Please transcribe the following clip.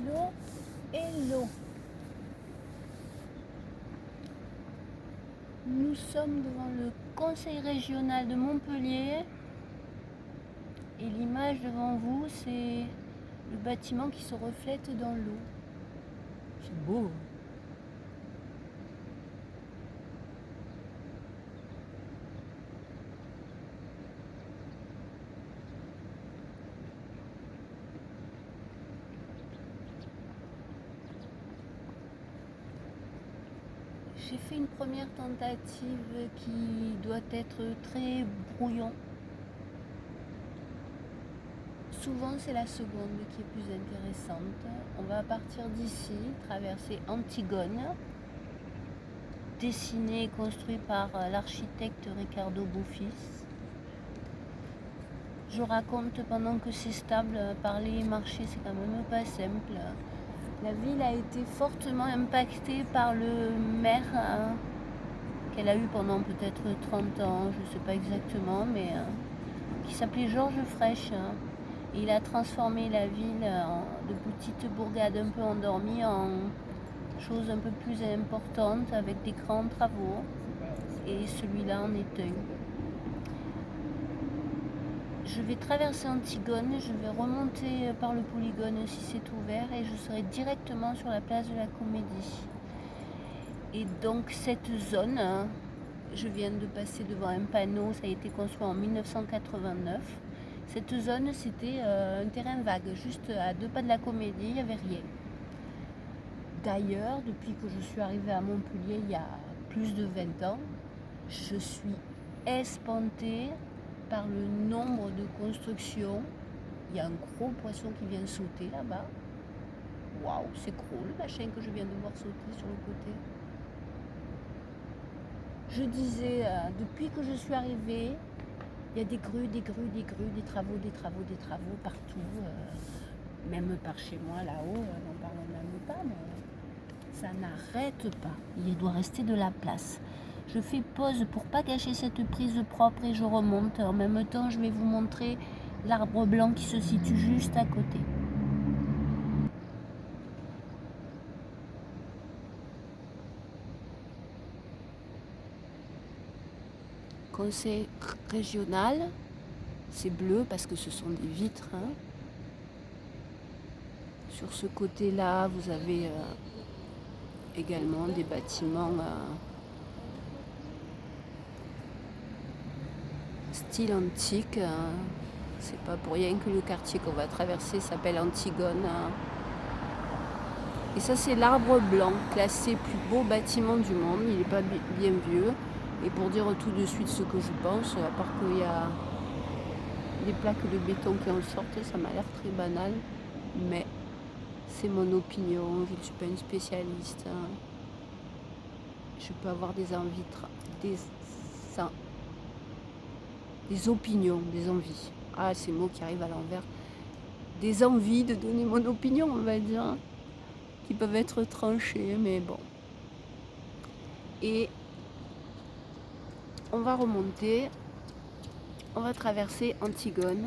Hello, hello. Nous sommes devant le conseil régional de Montpellier et l'image devant vous, c'est le bâtiment qui se reflète dans l'eau. C'est beau. J'ai fait une première tentative qui doit être très brouillon. Souvent c'est la seconde qui est plus intéressante. On va partir d'ici, traverser Antigone, dessiné et construit par l'architecte Ricardo Bouffice. Je raconte pendant que c'est stable, parler et marcher c'est quand même pas simple. La ville a été fortement impactée par le maire qu'elle a eu pendant peut-être 30 ans, je ne sais pas exactement, mais qui s'appelait Georges Frêche. Il a transformé la ville de petites bourgades un peu endormies en choses un peu plus importantes avec des grands travaux, et celui-là en est un. Je vais traverser Antigone, je vais remonter par le polygone si c'est ouvert et je serai directement sur la place de la Comédie. Et donc cette zone, je viens de passer devant un panneau, ça a été construit en 1989. Cette zone, c'était un terrain vague, juste à 2 pas de la Comédie, il n'y avait rien. D'ailleurs, depuis que je suis arrivée à Montpellier il y a plus de 20 ans, je suis espantée par le nombre de constructions. Il y a un gros poisson qui vient sauter là-bas. Waouh, c'est gros le machin que je viens de voir sauter sur le côté. Je disais, depuis que je suis arrivée, il y a des grues, des travaux partout. Même par chez moi là-haut, n'en parlons même pas, mais ça n'arrête pas. Il doit rester de la place. Je fais pause pour pas gâcher cette prise propre et je remonte. En même temps, je vais vous montrer l'arbre blanc qui se situe juste à côté. Conseil régional, c'est bleu parce que ce sont des vitres. Sur ce côté-là, vous avez également des bâtiments style antique. C'est pas pour rien que le quartier qu'on va traverser s'appelle Antigone. Et ça, c'est l'Arbre Blanc, classé plus beau bâtiment du monde. Il n'est pas bien vieux. Et pour dire tout de suite ce que je pense, à part qu'il y a des plaques de béton qui en sortent, ça m'a l'air très banal. Mais c'est mon opinion, je ne suis pas une spécialiste. Je peux avoir des envies, des opinions, des envies. Ah, ces mots qui arrivent à l'envers. Des envies de donner mon opinion, on va dire, qui peuvent être tranchées, mais bon. Et on va remonter, on va traverser Antigone.